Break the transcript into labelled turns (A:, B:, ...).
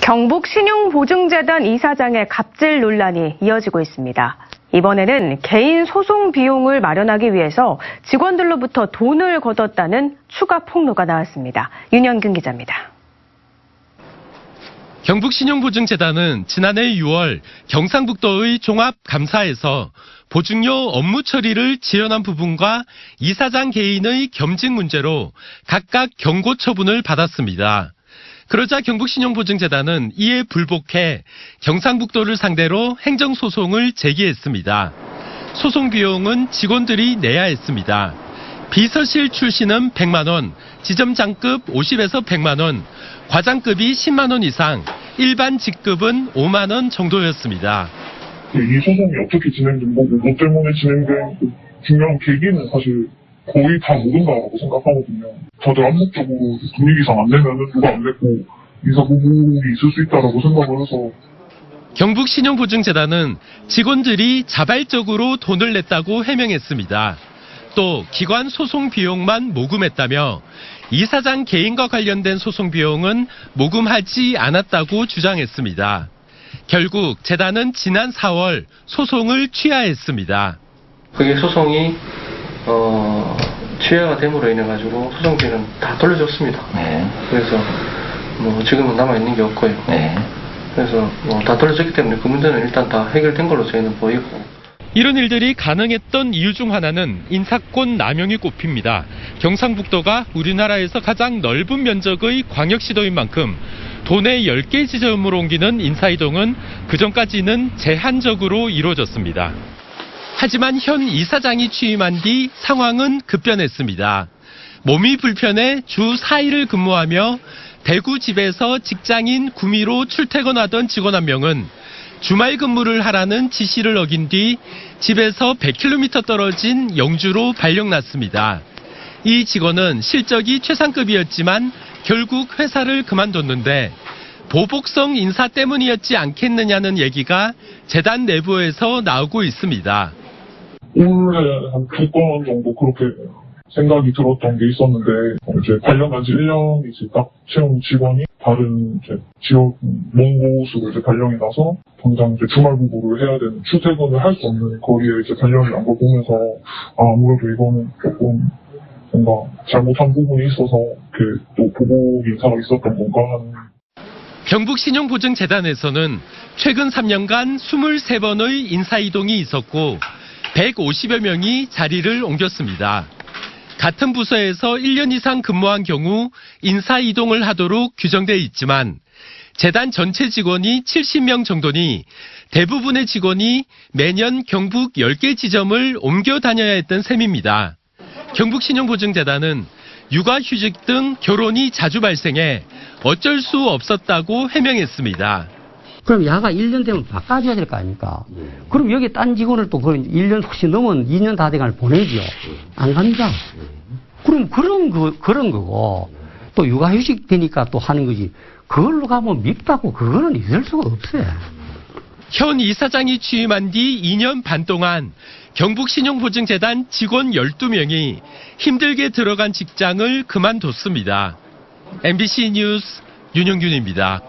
A: 경북 신용보증재단 이사장의 갑질 논란이 이어지고 있습니다. 이번에는 개인 소송 비용을 마련하기 위해서 직원들로부터 돈을 걷었다는 추가 폭로가 나왔습니다. 윤현균 기자입니다.
B: 경북신용보증재단은 지난해 6월 경상북도의 종합감사에서 보증료 업무 처리를 지연한 부분과 이사장 개인의 겸직 문제로 각각 경고 처분을 받았습니다. 그러자 경북신용보증재단은 이에 불복해 경상북도를 상대로 행정소송을 제기했습니다. 소송 비용은 직원들이 내야 했습니다. 비서실 출신은 100만 원, 지점장급 50에서 100만 원, 과장급이 10만 원 이상, 일반 직급은 5만 원 정도였습니다.
C: 이 소송이 어떻게 진행된 거고 뭐 때문에 진행된 중요한 계기는 사실 거의 다 모른다고 생각하거든요. 다들 암묵적으로 분위기상 안 내면은 누가 안 냈고 인사 부분이 있을 수 있다라고 생각을 해서.
B: 경북신용보증재단은 직원들이 자발적으로 돈을 냈다고 해명했습니다. 또 기관 소송 비용만 모금했다며 이사장 개인과 관련된 소송 비용은 모금하지 않았다고 주장했습니다. 결국 재단은 지난 4월 소송을 취하했습니다.
D: 그게 소송이 취하가 됨으로 인해 가지고 소송비는 다 돌려줬습니다.
E: 네.
D: 그래서 지금은 남아 있는 게 없고요.
E: 네.
D: 그래서 다 돌려줬기 때문에 그 문제는 일단 다 해결된 걸로 저희는 보이고.
B: 이런 일들이 가능했던 이유 중 하나는 인사권 남용이 꼽힙니다. 경상북도가 우리나라에서 가장 넓은 면적의 광역시도인 만큼 도내 10개 지점으로 옮기는 인사이동은 그전까지는 제한적으로 이루어졌습니다. 하지만 현 이사장이 취임한 뒤 상황은 급변했습니다. 몸이 불편해 주 4일을 근무하며 대구 집에서 직장인 구미로 출퇴근하던 직원 한 명은 주말 근무를 하라는 지시를 어긴 뒤 집에서 100km 떨어진 영주로 발령났습니다. 이 직원은 실적이 최상급이었지만 결국 회사를 그만뒀는데 보복성 인사 때문이었지 않겠느냐는 얘기가 재단 내부에서 나오고 있습니다.
C: 원래 한 2건 정도 그렇게 생각이 들었던 게 있었는데 이제 발령한 지 1년이 이제 딱 채운 직원이 다른 이제 지역 먼 곳으로 이제 발령이 나서 당장 이제 주말 부부를 해야 되는 출퇴근을 할 수 없는 거리에 이제 발령이 난 걸 보면서 아무래도 이거는 조금 뭔가 잘못한 부분이 있어서 이렇게 또 보복 인사가 있었던 건가 하는.
B: 경북신용보증재단에서는 최근 3년간 23번의 인사이동이 있었고 150여 명이 자리를 옮겼습니다. 같은 부서에서 1년 이상 근무한 경우 인사이동을 하도록 규정돼 있지만 재단 전체 직원이 70명 정도니 대부분의 직원이 매년 경북 10개 지점을 옮겨 다녀야 했던 셈입니다. 경북신용보증재단은 육아휴직 등 결혼이 자주 발생해 어쩔 수 없었다고 해명했습니다.
E: 그럼 야가 1년 되면 바꿔줘야 될 거 아닙니까? 그럼 여기 딴 직원을 또 1년 혹시 넘으면 2년 다 돼가면 보내죠. 안 갑니다. 그럼 그런 거고 또 육아휴직 되니까 또 하는 거지. 그걸로 가면 밉다고 그거는 있을 수가 없어요.
B: 현 이사장이 취임한 뒤 2년 반 동안 경북신용보증재단 직원 12명이 힘들게 들어간 직장을 그만뒀습니다. MBC 뉴스 윤영균입니다.